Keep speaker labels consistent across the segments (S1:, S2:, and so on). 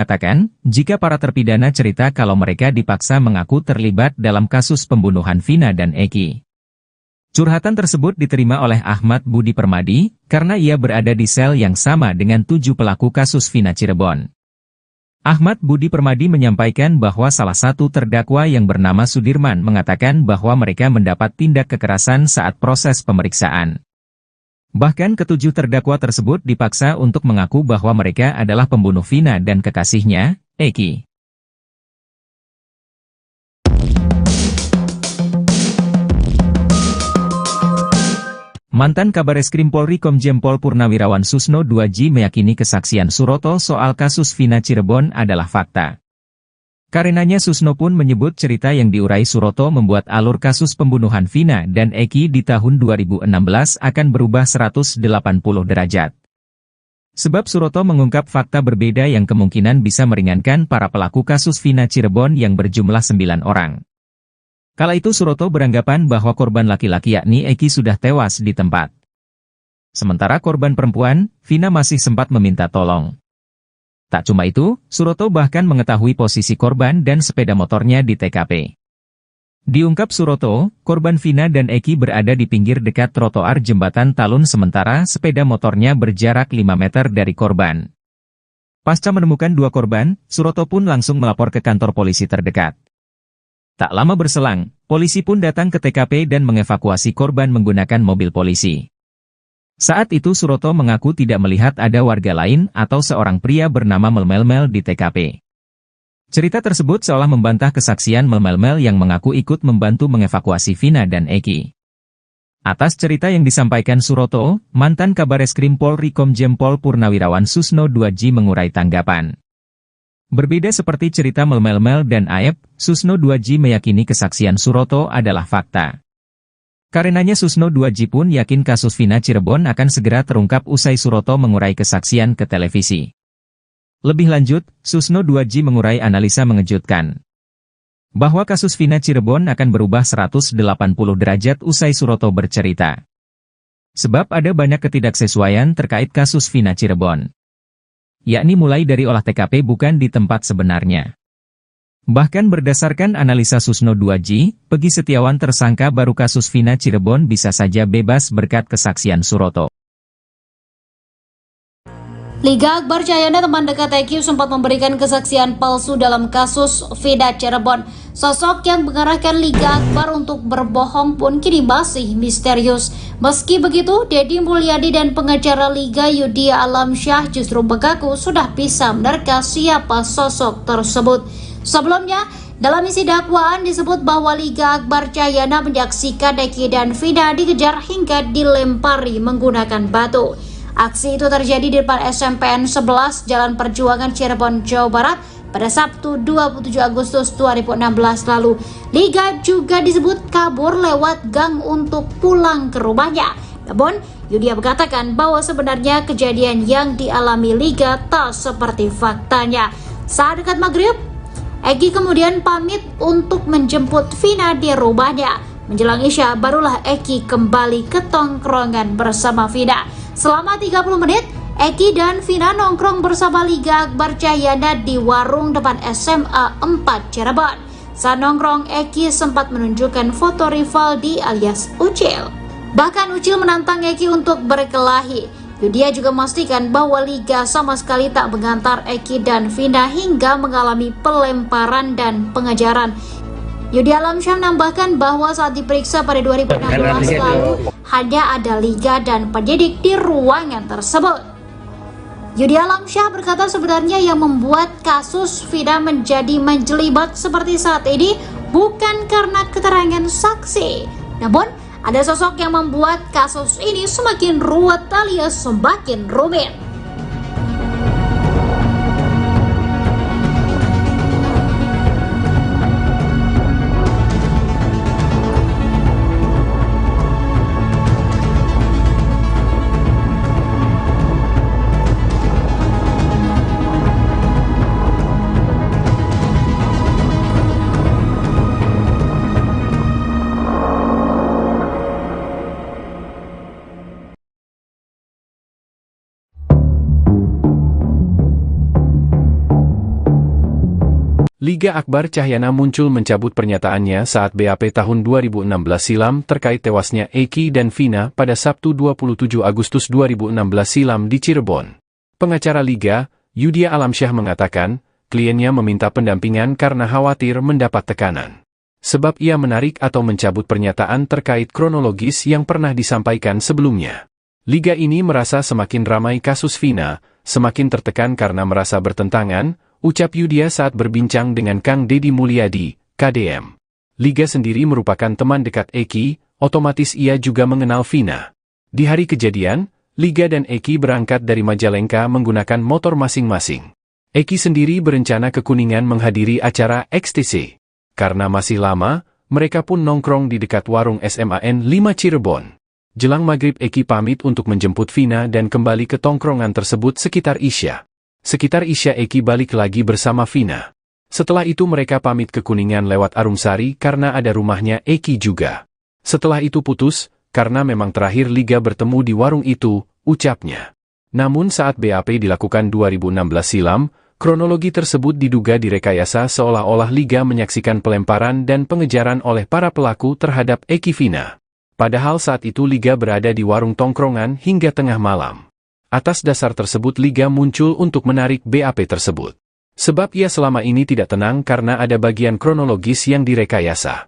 S1: Katakan, jika para terpidana cerita kalau mereka dipaksa mengaku terlibat dalam kasus pembunuhan Vina dan Eki. Curhatan tersebut diterima oleh Ahmad Budi Permadi, karena ia berada di sel yang sama dengan 7 pelaku kasus Vina Cirebon. Ahmad Budi Permadi menyampaikan bahwa salah satu terdakwa yang bernama Sudirman mengatakan bahwa mereka mendapat tindak kekerasan saat proses pemeriksaan. Bahkan ketujuh terdakwa tersebut dipaksa untuk mengaku bahwa mereka adalah pembunuh Vina dan kekasihnya, Eki. Mantan Kabareskrim Polri Komjen Pol Purnawirawan Susno 2J meyakini kesaksian Suroto soal kasus Vina Cirebon adalah fakta. Karenanya Susno pun menyebut cerita yang diurai Suroto membuat alur kasus pembunuhan Vina dan Eki di tahun 2016 akan berubah 180 derajat. Sebab Suroto mengungkap fakta berbeda yang kemungkinan bisa meringankan para pelaku kasus Vina Cirebon yang berjumlah 9 orang. Kala itu Suroto beranggapan bahwa korban laki-laki yakni Eki sudah tewas di tempat. Sementara korban perempuan, Vina masih sempat meminta tolong. Tak cuma itu, Suroto bahkan mengetahui posisi korban dan sepeda motornya di TKP. Diungkap Suroto, korban Vina dan Eki berada di pinggir dekat trotoar jembatan Talun sementara sepeda motornya berjarak 5 meter dari korban. Pasca menemukan 2 korban, Suroto pun langsung melapor ke kantor polisi terdekat. Tak lama berselang, polisi pun datang ke TKP dan mengevakuasi korban menggunakan mobil polisi. Saat itu Suroto mengaku tidak melihat ada warga lain atau seorang pria bernama Melmel di TKP. Cerita tersebut seolah membantah kesaksian Melmel yang mengaku ikut membantu mengevakuasi Vina dan Eki. Atas cerita yang disampaikan Suroto, mantan Kabareskrim Polri Komjen Pol Purnawirawan Susno 2J mengurai tanggapan. Berbeda seperti cerita Melmel dan Aep, Susno 2J meyakini kesaksian Suroto adalah fakta. Karenanya Susno 2J pun yakin kasus Vina Cirebon akan segera terungkap usai Suroto mengurai kesaksian ke televisi. Lebih lanjut, Susno 2J mengurai analisa mengejutkan. Bahwa kasus Vina Cirebon akan berubah 180 derajat usai Suroto bercerita. Sebab ada banyak ketidaksesuaian terkait kasus Vina Cirebon. Yakni mulai dari olah TKP bukan di tempat sebenarnya. Bahkan berdasarkan analisa Susno 2J, Peggy Setiawan tersangka baru kasus Vina Cirebon bisa saja bebas berkat kesaksian Suroto.
S2: Liga Akbar Cahyana, teman dekat Eki, sempat memberikan kesaksian palsu dalam kasus Vina Cirebon. Sosok yang mengarahkan Liga Akbar untuk berbohong pun kini masih misterius. Meski begitu, Deddy Mulyadi dan pengacara Liga Yudhya Alamsyah justru mengaku sudah bisa menerka siapa sosok tersebut. Sebelumnya, dalam isi dakwaan disebut bahwa Liga Akbar Cahyana menyaksikan Eki dan Vina dikejar hingga dilempari menggunakan batu. Aksi itu terjadi di depan SMPN 11 Jalan Perjuangan Cirebon, Jawa Barat pada Sabtu 27 Agustus 2016 lalu. Liga juga disebut kabur lewat gang untuk pulang ke rumahnya. Namun, Yudhya mengatakan bahwa sebenarnya kejadian yang dialami Liga tak seperti faktanya. Saat dekat maghrib, Eki kemudian pamit untuk menjemput Vina di rumahnya. Menjelang Isya, barulah Eki kembali ke tongkrongan bersama Vina. Selama 30 menit, Eki dan Vina nongkrong bersama Liga Akbar Cahyana di warung depan SMA 4 Cirebon. Saat nongkrong, Eki sempat menunjukkan foto Rivaldi alias Ucil. Bahkan Ucil menantang Eki untuk berkelahi. Yudhya juga memastikan bahwa Liga sama sekali tak mengantar Eki dan Vina hingga mengalami pelemparan dan pengejaran. Yudhya Alamsyah menambahkan bahwa saat diperiksa pada 2016 lalu, hanya ada Liga dan penyidik di ruangan tersebut. Yudhya Alamsyah berkata sebenarnya yang membuat kasus Vina menjadi menjelibat seperti saat ini bukan karena keterangan saksi, namun ada sosok yang membuat kasus ini semakin ruwet alias semakin rumit.
S3: Liga Akbar Cahyana muncul mencabut pernyataannya saat BAP tahun 2016 silam terkait tewasnya Eki dan Vina pada Sabtu 27 Agustus 2016 silam di Cirebon. Pengacara Liga, Yudhya Alamsyah mengatakan, kliennya meminta pendampingan karena khawatir mendapat tekanan. Sebab ia menarik atau mencabut pernyataan terkait kronologis yang pernah disampaikan sebelumnya. Liga ini merasa semakin ramai kasus Vina, semakin tertekan karena merasa bertentangan, ucap Yudhya saat berbincang dengan Kang Deddy Mulyadi, KDM. Liga sendiri merupakan teman dekat Eki, otomatis ia juga mengenal Vina. Di hari kejadian, Liga dan Eki berangkat dari Majalengka menggunakan motor masing-masing. Eki sendiri berencana ke Kuningan menghadiri acara XTC. Karena masih lama, mereka pun nongkrong di dekat warung SMAN 5 Cirebon. Jelang maghrib Eki pamit untuk menjemput Vina dan kembali ke tongkrongan tersebut sekitar Isya. Sekitar Isya Eki balik lagi bersama Vina. Setelah itu mereka pamit ke Kuningan lewat Arumsari karena ada rumahnya Eki juga. Setelah itu putus, karena memang terakhir Liga bertemu di warung itu, ucapnya. Namun saat BAP dilakukan 2016 silam, kronologi tersebut diduga direkayasa seolah-olah Liga menyaksikan pelemparan dan pengejaran oleh para pelaku terhadap Eki Vina. Padahal saat itu Liga berada di warung tongkrongan hingga tengah malam. Atas dasar tersebut Liga muncul untuk menarik BAP tersebut. Sebab ia selama ini tidak tenang karena ada bagian kronologis yang direkayasa.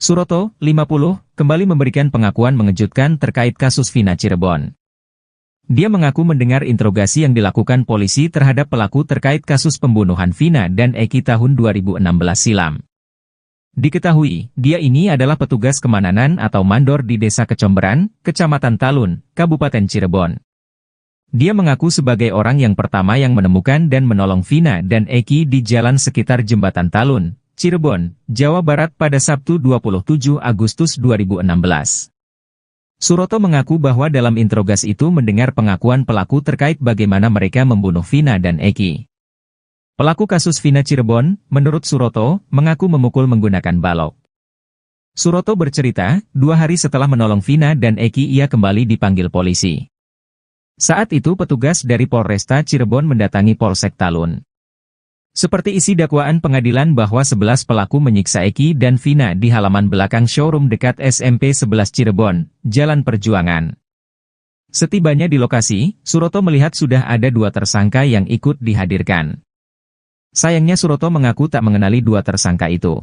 S1: Suroto, 50, kembali memberikan pengakuan mengejutkan terkait kasus Vina Cirebon. Dia mengaku mendengar interogasi yang dilakukan polisi terhadap pelaku terkait kasus pembunuhan Vina dan Eki tahun 2016 silam. Diketahui, dia ini adalah petugas kemananan atau mandor di Desa Kecomberan, Kecamatan Talun, Kabupaten Cirebon. Dia mengaku sebagai orang yang pertama yang menemukan dan menolong Vina dan Eki di jalan sekitar Jembatan Talun, Cirebon, Jawa Barat pada Sabtu 27 Agustus 2016. Suroto mengaku bahwa dalam interogasi itu mendengar pengakuan pelaku terkait bagaimana mereka membunuh Vina dan Eki. Pelaku kasus Vina Cirebon, menurut Suroto, mengaku memukul menggunakan balok. Suroto bercerita, 2 hari setelah menolong Vina dan Eki ia kembali dipanggil polisi. Saat itu petugas dari Polresta Cirebon mendatangi Polsek Talun. Seperti isi dakwaan pengadilan bahwa 11 pelaku menyiksa Eki dan Vina di halaman belakang showroom dekat SMP 11 Cirebon, Jalan Perjuangan. Setibanya di lokasi, Suroto melihat sudah ada 2 tersangka yang ikut dihadirkan. Sayangnya Suroto mengaku tak mengenali 2 tersangka itu.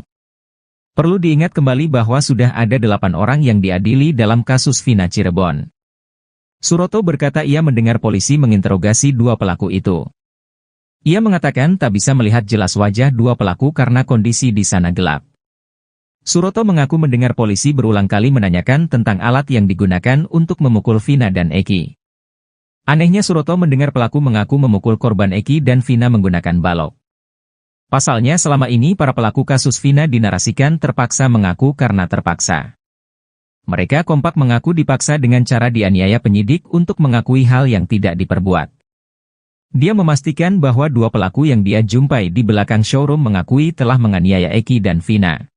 S1: Perlu diingat kembali bahwa sudah ada 8 orang yang diadili dalam kasus Vina Cirebon. Suroto berkata ia mendengar polisi menginterogasi 2 pelaku itu. Ia mengatakan tak bisa melihat jelas wajah 2 pelaku karena kondisi di sana gelap. Suroto mengaku mendengar polisi berulang kali menanyakan tentang alat yang digunakan untuk memukul Vina dan Eki. Anehnya Suroto mendengar pelaku mengaku memukul korban Eki dan Vina menggunakan balok. Pasalnya selama ini para pelaku kasus Vina dinarasikan terpaksa mengaku karena terpaksa. Mereka kompak mengaku dipaksa dengan cara dianiaya penyidik untuk mengakui hal yang tidak diperbuat. Dia memastikan bahwa 2 pelaku yang dia jumpai di belakang showroom mengakui telah menganiaya Eki dan Vina.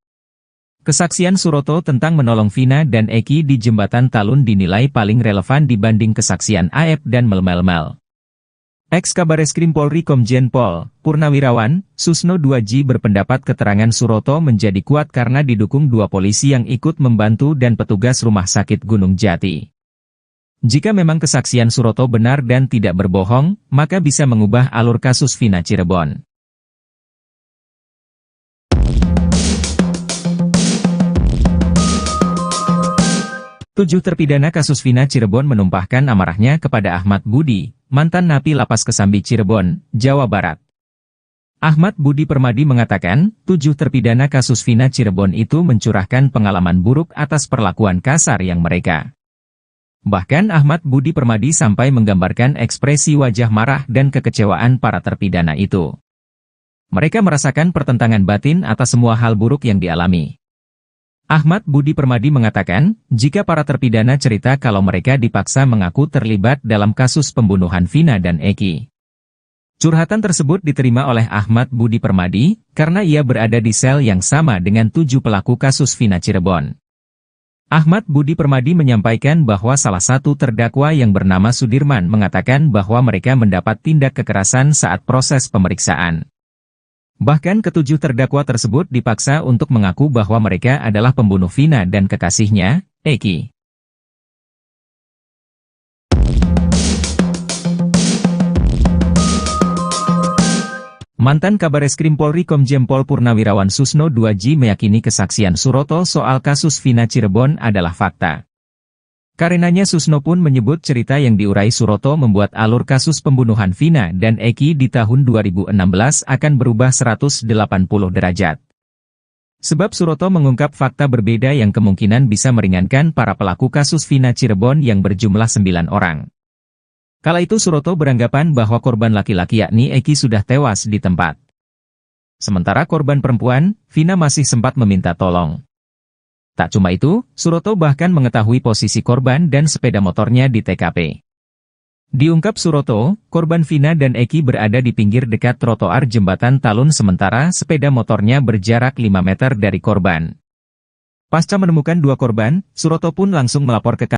S1: Kesaksian Suroto tentang menolong Vina dan Eki di Jembatan Talun dinilai paling relevan dibanding kesaksian Aep dan Mel-Mel. Ex-Kabareskrim Polri Komjen Pol Purnawirawan Susno 2J berpendapat keterangan Suroto menjadi kuat karena didukung 2 polisi yang ikut membantu dan petugas Rumah Sakit Gunung Jati. Jika memang kesaksian Suroto benar dan tidak berbohong, maka bisa mengubah alur kasus Vina Cirebon. Tujuh terpidana kasus Vina Cirebon menumpahkan amarahnya kepada Ahmad Budi, mantan napi Lapas Kesambi Cirebon, Jawa Barat. Ahmad Budi Permadi mengatakan, 7 terpidana kasus Vina Cirebon itu mencurahkan pengalaman buruk atas perlakuan kasar yang mereka. Bahkan Ahmad Budi Permadi sampai menggambarkan ekspresi wajah marah dan kekecewaan para terpidana itu. Mereka merasakan pertentangan batin atas semua hal buruk yang dialami. Ahmad Budi Permadi mengatakan, jika para terpidana cerita kalau mereka dipaksa mengaku terlibat dalam kasus pembunuhan Vina dan Eki. Curhatan tersebut diterima oleh Ahmad Budi Permadi, karena ia berada di sel yang sama dengan 7 pelaku kasus Vina Cirebon. Ahmad Budi Permadi menyampaikan bahwa salah satu terdakwa yang bernama Sudirman mengatakan bahwa mereka mendapat tindak kekerasan saat proses pemeriksaan. Bahkan ketujuh terdakwa tersebut dipaksa untuk mengaku bahwa mereka adalah pembunuh Vina dan kekasihnya, Eki. Mantan Kabareskrim Polri Komjen Pol Purnawirawan Susno 2J meyakini kesaksian Suroto soal kasus Vina Cirebon adalah fakta. Karenanya Susno pun menyebut cerita yang diurai Suroto membuat alur kasus pembunuhan Vina dan Eki di tahun 2016 akan berubah 180 derajat. Sebab Suroto mengungkap fakta berbeda yang kemungkinan bisa meringankan para pelaku kasus Vina Cirebon yang berjumlah 9 orang. Kala itu Suroto beranggapan bahwa korban laki-laki yakni Eki sudah tewas di tempat. Sementara korban perempuan, Vina masih sempat meminta tolong. Tak cuma itu, Suroto bahkan mengetahui posisi korban dan sepeda motornya di TKP. Diungkap Suroto, korban Vina dan Eki berada di pinggir dekat trotoar jembatan Talun sementara sepeda motornya berjarak 5 meter dari korban. Pasca menemukan 2 korban, Suroto pun langsung melapor ke